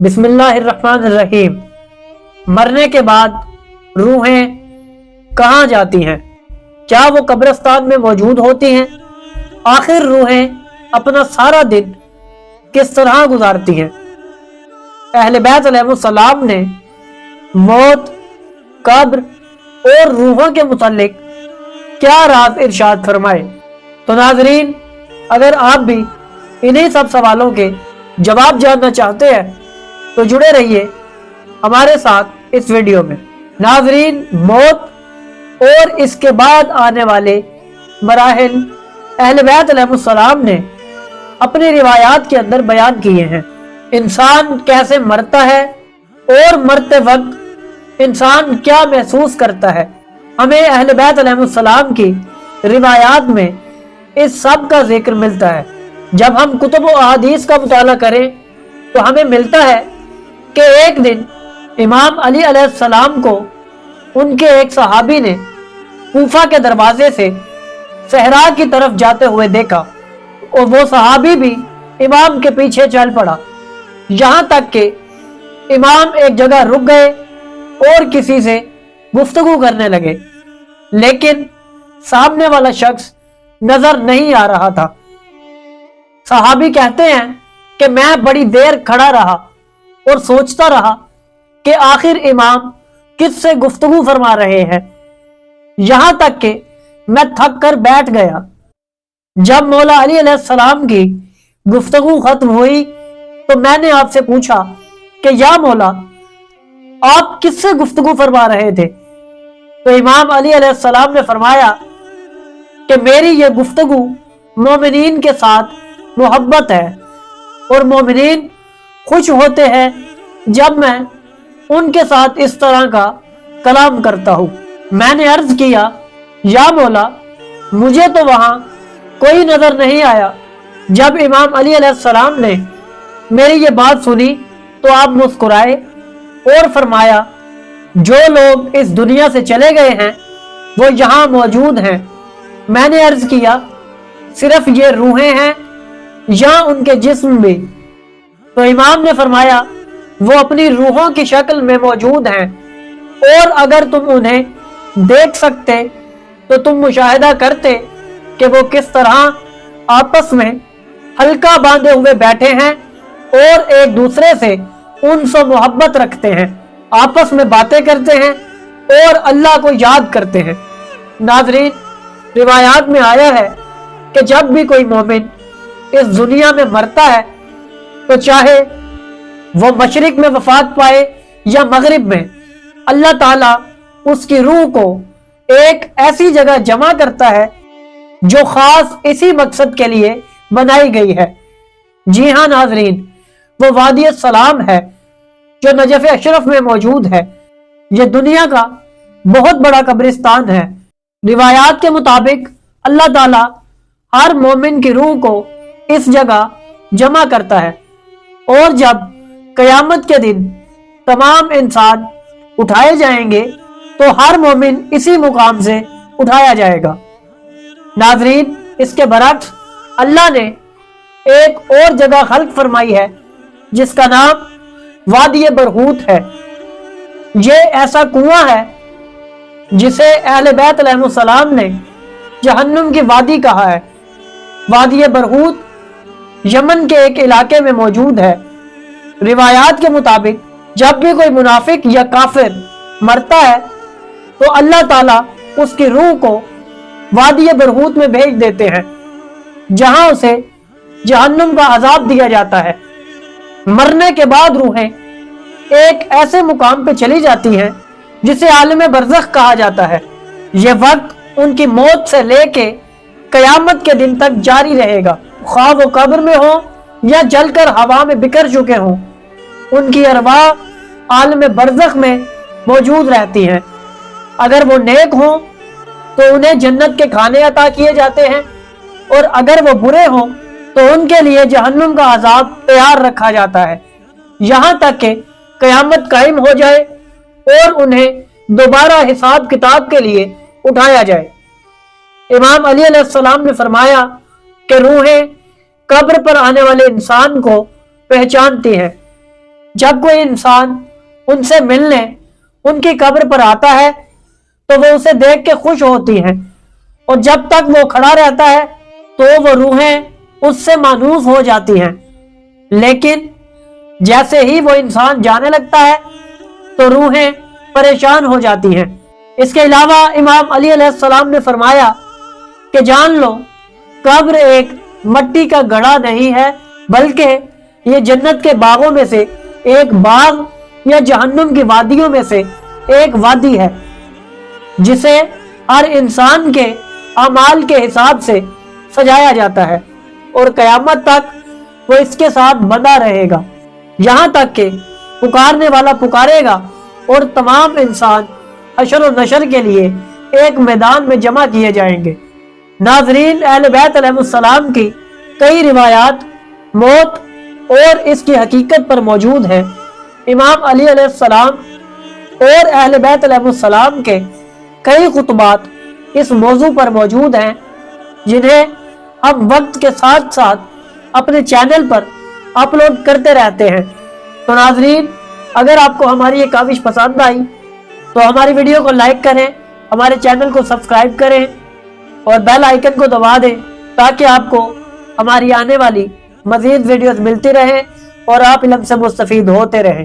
بسم اللہ الرحمن الرحیم۔ مرنے کے بعد روحیں کہاں جاتی ہیں؟ کیا وہ قبرستان میں موجود ہوتی ہیں؟ آخر روحیں اپنا سارا دن کس طرح گزارتی ہیں؟ اہل بیت علیہ السلام نے موت، قبر اور روحوں کے متعلق کیا راز ارشاد فرمائے؟ تو ناظرین، اگر آپ بھی انہی سب سوالوں کے جواب جاننا چاہتے ہیں تو جڑے رہیے ہمارے ساتھ اس ویڈیو میں۔ ناظرین، موت اور اس کے بعد آنے والے مراحل اہل بیت علیہ السلام نے اپنی روایات کے اندر بیان کیے ہیں۔ انسان کیسے مرتا ہے اور مرتے وقت انسان کیا محسوس کرتا ہے، ہمیں اہل بیت علیہ السلام کی روایات میں اس سب کا ذکر ملتا ہے۔ جب ہم کتب و احادیث کا مطالعہ کریں تو ہمیں ملتا ہے کہ ایک دن امام علی علیہ السلام کو ان کے ایک صحابی نے کوفہ کے دروازے سے صحرا کی طرف جاتے ہوئے دیکھا، اور وہ صحابی بھی امام کے پیچھے چل پڑا، یہاں تک کہ امام ایک جگہ رک گئے اور کسی سے گفتگو کرنے لگے، لیکن سامنے والا شخص نظر نہیں آ رہا تھا۔ صحابی کہتے ہیں کہ میں بڑی دیر کھڑا رہا اور سوچتا رہا کہ آخر امام کس سے گفتگو فرما رہے ہیں، یہاں تک کہ میں تھک کر بیٹھ گیا۔ جب مولا علی علیہ السلام کی گفتگو ختم ہوئی تو میں نے آپ سے پوچھا کہ یا مولا، آپ کس سے گفتگو فرما رہے تھے؟ تو امام علی علیہ السلام نے فرمایا کہ میری یہ گفتگو مومنین کے ساتھ محبت ہے، اور مومنین خوش ہوتے ہیں جب میں ان کے ساتھ اس طرح کا کلام کرتا ہوں۔ میں نے عرض کیا، یا مولا، مجھے تو وہاں کوئی نظر نہیں آیا۔ جب امام علی علیہ السلام نے میری یہ بات سنی تو آپ مسکرائے اور فرمایا، جو لوگ اس دنیا سے چلے گئے ہیں وہ یہاں موجود ہیں۔ میں نے عرض کیا، صرف یہ روحیں ہیں یا ان کے جسم بھی؟ تو امام نے فرمایا، وہ اپنی روحوں کی شکل میں موجود ہیں، اور اگر تم انہیں دیکھ سکتے تو تم مشاہدہ کرتے کہ وہ کس طرح آپس میں حلقہ باندھے ہوئے بیٹھے ہیں اور ایک دوسرے سے انس و محبت رکھتے ہیں، آپس میں باتیں کرتے ہیں اور اللہ کو یاد کرتے ہیں۔ ناظرین، روایات میں آیا ہے کہ جب بھی کوئی مومن اس دنیا میں مرتا ہے تو چاہے وہ مشرق میں وفات پائے یا مغرب میں، اللہ تعالیٰ اس کی روح کو ایک ایسی جگہ جمع کرتا ہے جو خاص اسی مقصد کے لیے بنائی گئی ہے۔ جی ہاں ناظرین، وہ وادی السلام ہے جو نجف اشرف میں موجود ہے۔ یہ دنیا کا بہت بڑا قبرستان ہے۔ روایات کے مطابق اللہ تعالیٰ ہر مومن کی روح کو اس جگہ جمع کرتا ہے، اور جب قیامت کے دن تمام انسان اٹھائے جائیں گے تو ہر مومن اسی مقام سے اٹھایا جائے گا۔ ناظرین، اس کے برعکس اللہ نے ایک اور جگہ خلق فرمائی ہے جس کا نام وادی برہوت ہے۔ یہ ایسا کنواں ہے جسے اہل بیت علیہ السلام نے جہنم کی وادی کہا ہے۔ وادی برہوت یمن کے ایک علاقے میں موجود ہے۔ روایات کے مطابق جب بھی کوئی منافق یا کافر مرتا ہے تو اللہ تعالیٰ اس کی روح کو وادی برہوت میں بھیج دیتے ہیں، جہاں اسے جہنم کا عذاب دیا جاتا ہے۔ مرنے کے بعد روحیں ایک ایسے مقام پہ چلی جاتی ہیں جسے عالم برزخ کہا جاتا ہے۔ یہ وقت ان کی موت سے لے کے قیامت کے دن تک جاری رہے گا، خواہ وہ قبر میں ہوں یا جل کر ہوا میں بکھر چکے ہوں، ان کی ارواح عالم برزخ میں موجود رہتی ہیں۔ اگر وہ نیک ہوں تو انہیں جنت کے کھانے عطا کیے جاتے ہیں، اور اگر وہ برے ہوں تو ان کے لیے جہنم کا عذاب تیار رکھا جاتا ہے، یہاں تک کہ قیامت قائم ہو جائے اور انہیں دوبارہ حساب کتاب کے لیے اٹھایا جائے۔ امام علی علیہ السلام نے فرمایا کہ روحیں قبر پر آنے والے انسان کو پہچانتی ہیں، جب کوئی انسان ان سے ملنے ان کی قبر پر آتا ہے تو وہ اسے دیکھ کے خوش ہوتی ہیں، اور جب تک وہ کھڑا رہتا ہے تو وہ روحیں اس سے مانوس ہو جاتی ہیں، لیکن جیسے ہی وہ انسان جانے لگتا ہے تو روحیں پریشان ہو جاتی ہیں۔ اس کے علاوہ امام علی علیہ السلام نے فرمایا کہ جان لو قبر ایک مٹی کا گڑھا نہیں ہے، بلکہ یہ جنت کے باغوں میں سے ایک باغ یا جہنم کی وادیوں میں سے ایک وادی ہے، جسے ہر انسان کے اعمال کے حساب سے سجایا جاتا ہے، اور قیامت تک وہ اس کے ساتھ بندہ رہے گا، یہاں تک کہ پکارنے والا پکارے گا اور تمام انسان حشر و نشر کے لیے ایک میدان میں جمع کیے جائیں گے۔ ناظرین، اہل بیت علیہ السلام کی کئی روایات موت اور اس کی حقیقت پر موجود ہیں۔ امام علی علیہ السلام اور اہل بیت علیہ السلام کے کئی خطبات اس موضوع پر موجود ہیں، جنہیں ہم وقت کے ساتھ ساتھ اپنے چینل پر اپلوڈ کرتے رہتے ہیں۔ تو ناظرین، اگر آپ کو ہماری یہ کاوش پسند آئی تو ہماری ویڈیو کو لائک کریں، ہمارے چینل کو سبسکرائب کریں اور بیل آئیکن کو دبا دیں تاکہ آپ کو ہماری آنے والی مزید ویڈیوز ملتی رہیں اور آپ علم سے مستفید ہوتے رہیں۔